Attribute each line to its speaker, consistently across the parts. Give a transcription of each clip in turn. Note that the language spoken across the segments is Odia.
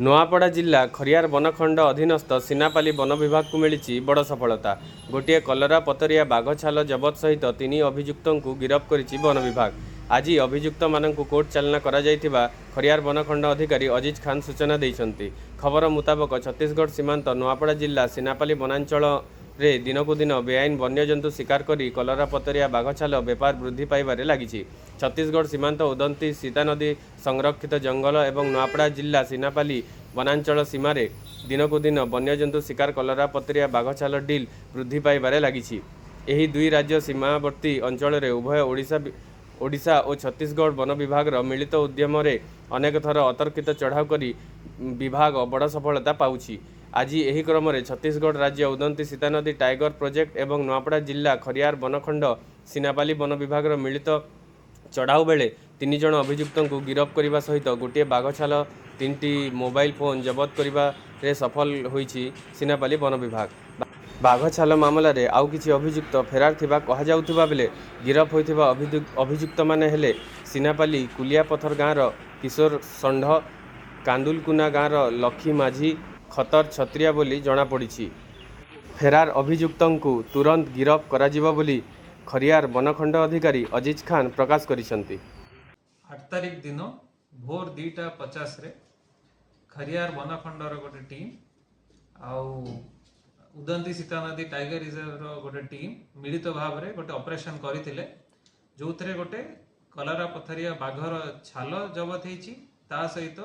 Speaker 1: ନୂଆପଡ଼ା ଜିଲ୍ଲା ଖରିଆର ବନଖଣ୍ଡ ଅଧୀନସ୍ଥ ସିନାପାଲି ବନ ବିଭାଗକୁ ମିଳିଛି ବଡ଼ ସଫଳତା। ଗୋଟିଏ କଲରା ପତରିଆ ବାଘ ଛାଲ ଜବତ ସହିତ 3 ଅଭିଯୁକ୍ତଙ୍କୁ ଗିରଫ କରିଛି ବନ ବିଭାଗ। ଆଜି ଅଭିଯୁକ୍ତମାନଙ୍କୁ କୋର୍ଟ ଚାଲାଣ କରାଯାଇଥିବା ଖରିଆର ବନଖଣ୍ଡ ଅଧିକାରୀ ଅଜିଜ ଖାନ ସୂଚନା ଦେଇଛନ୍ତି। ଖବର ମୁତାବକ ଛତିଶଗଡ଼ ସୀମାନ୍ତ ନୂଆପଡ଼ା ଜିଲ୍ଲା ସିନାପାଲି ବନାଞ୍ଚଳରେ ଦିନକୁ ଦିନ ବେଆଇନ ବନ୍ୟଜନ୍ତୁ ଶିକାର କରି କଲରା ପତରିଆ ବାଘ ଛାଲ ବେପାର ବୃଦ୍ଧି ପାଇବାରେ ଲାଗିଛି। ଛତିଶଗଡ଼ ସୀମାନ୍ତ ଉଦନ୍ତୀ ସୀତାନଦୀ ସଂରକ୍ଷିତ ଜଙ୍ଗଲ ଏବଂ ନୂଆପଡ଼ା ଜିଲ୍ଲା ସିନାପାଲି ବନାଞ୍ଚଳ ସୀମାରେ ଦିନକୁ ଦିନ ବନ୍ୟଜନ୍ତୁ ଶିକାର କଲରା ପତରିଆ ବାଘ ଛାଲ ଡିଲ୍ ବୃଦ୍ଧି ପାଇବାରେ ଲାଗିଛି। ଏହି ଦୁଇ ରାଜ୍ୟ ସୀମାବର୍ତ୍ତୀ ଅଞ୍ଚଳରେ ଉଭୟ ଓଡ଼ିଶା ଓ ଛତିଶଗଡ଼ ବନ ବିଭାଗର ମିଳିତ ଉଦ୍ୟମରେ ଅନେକ ଥର ଅତର୍କିତ ଚଢ଼ାଉ କରି ବିଭାଗ ବଡ଼ ସଫଳତା ପାଉଛି। ଆଜି ଏହି କ୍ରମରେ ଛତିଶଗଡ଼ ରାଜ୍ୟ ଉଦନ୍ତୀ ସୀତାନଦୀ ଟାଇଗର ପ୍ରୋଜେକ୍ଟ ଏବଂ ନୂଆପଡ଼ା ଜିଲ୍ଲା ଖରିଆର ବନଖଣ୍ଡ ସିନାପାଲି ବନ ବିଭାଗର ମିଳିତ ଚଢ଼ାଉ ବେଳେ 3 ଜଣ ଅଭିଯୁକ୍ତଙ୍କୁ ଗିରଫ କରିବା ସହିତ ଗୋଟିଏ ବାଘ ଛାଲ 3ଟି ମୋବାଇଲ ଫୋନ୍ ଜବତ କରିବାରେ ସଫଳ ହୋଇଛି ସିନାପାଲି ବନ ବିଭାଗ। ବାଘ ଛାଲ ମାମଲାରେ ଆଉ କିଛି ଅଭିଯୁକ୍ତ ଫେରାର ଥିବା କୁହାଯାଉଥିବା ବେଳେ ଗିରଫ ହୋଇଥିବା ଅଭିଯୁକ୍ତମାନେ ହେଲେ ସିନାପାଲି କୁଲିଆପଥର ଗାଁର କିଶୋର ଷଣ୍ଢ, କାନ୍ଦୁଲକୁନା ଗାଁର ଲକ୍ଷ୍ମୀ ମାଝୀ, ଖତର ଛତ୍ରିଆ ବୋଲି ଜଣାପଡ଼ିଛି। ଫେରାର ଅଭିଯୁକ୍ତଙ୍କୁ ତୁରନ୍ତ ଗିରଫ କରାଯିବ ବୋଲି ଖରିଆର ବନଖଣ୍ଡ ଅଧିକାରୀ ଅଜିଜ ଖାନ ପ୍ରକାଶ କରିଛନ୍ତି।
Speaker 2: 8 ତାରିଖ ଦିନ ଭୋର 2:50 ଖରିଆର ବନଖଣ୍ଡର ଗୋଟେ ଟିମ୍ ଆଉ ଉଦନ୍ତୀ ସୀତାନଦୀ ଟାଇଗର ରିଜର୍ଭର ଗୋଟେ ଟିମ୍ ମିଳିତ ଭାବରେ ଗୋଟେ ଅପରେସନ କରିଥିଲେ, ଯେଉଁଥିରେ ଗୋଟେ କଲରା ପଥରିଆ ବାଘର ଛାଲ ଜବତ ହେଇଛି, ତା ସହିତ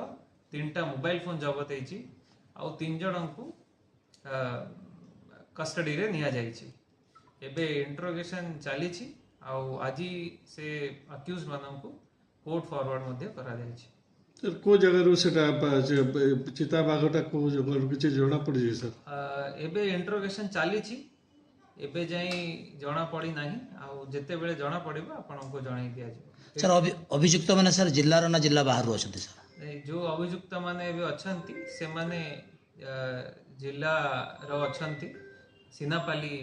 Speaker 2: 3ଟା ମୋବାଇଲ ଫୋନ୍ ଜବତ ହେଇଛି ଆଉ 3 ଜଣଙ୍କୁ କଷ୍ଟଡିରେ ନିଆଯାଇଛି। ଏବେ ଇଣ୍ଟ୍ରୋଗେସନ ଚାଲିଛି ଆଉ ଆଜି ସେ ଆକ୍ୟୁଜ ମାନଙ୍କୁ କୋର୍ଟ ଫରୱାର୍ड ମଧ୍ୟ କରାଯାଇଛି।
Speaker 3: କୋଉ ଜାଗାରୁ ସେଟା ଚିତା ବାଘଟା କୋଉ ଜାଗାରୁ କିଛି ଜଣା ପଡ଼ିଛି ସାର୍?
Speaker 2: ଏବେ ଇଣ୍ଟ୍ରୋଗେସନ ଚାଲିଛି, ଏବେ ଯାଇ ଜଣା ପଡ଼ି ନାହିଁ, ଆଉ ଯେତେବେଳେ ଜଣା ପଡ଼ିବ ଆପଣଙ୍କୁ ଜଣାଇ ଦିଆଯିବ।
Speaker 4: ସାର୍ ଅଭିଯୁକ୍ତ ମାନେ ସାର୍ ଜିଲ୍ଲାର ନା ଜିଲ୍ଲା ବାହାରୁ ଅଛନ୍ତି ସାର୍?
Speaker 2: ଯେଉଁ ଅଭିଯୁକ୍ତ ମାନେ ଏବେ ଅଛନ୍ତି ସେମାନେ ଜିଲ୍ଲାର ଅଛନ୍ତି, ସିନାପାଲି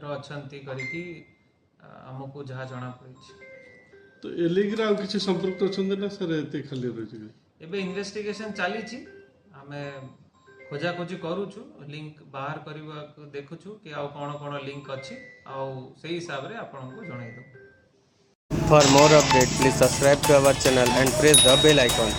Speaker 2: ର ଅଛନ୍ତି କରିକି ଆମକୁ ଯାହା ଜଣା ପଡ଼ିଛି।
Speaker 3: ତ ଏଲିଗରେ ଆଉ କିଛି ସମ୍ପୃକ୍ତ ଅଛନ୍ତି ନା ସାର୍? ଏତେ ଖାଲି ରହିଛି
Speaker 2: ଏବେ ଇନଭେଷ୍ଟିଗେସନ ଚାଲିଛି, ଆମେ ଖୋଜାଖୋଜି କରୁଛୁ, ଲିଙ୍କ ବାହାର କରିବାକୁ ଦେଖୁଛୁ କି ଆଉ କ'ଣ କ'ଣ ଲିଙ୍କ ଅଛି, ଆଉ ସେଇ ହିସାବରେ ଆପଣଙ୍କୁ ଜଣାଇଦେବୁ।
Speaker 1: For more updates, please subscribe to our channel and press the bell icon.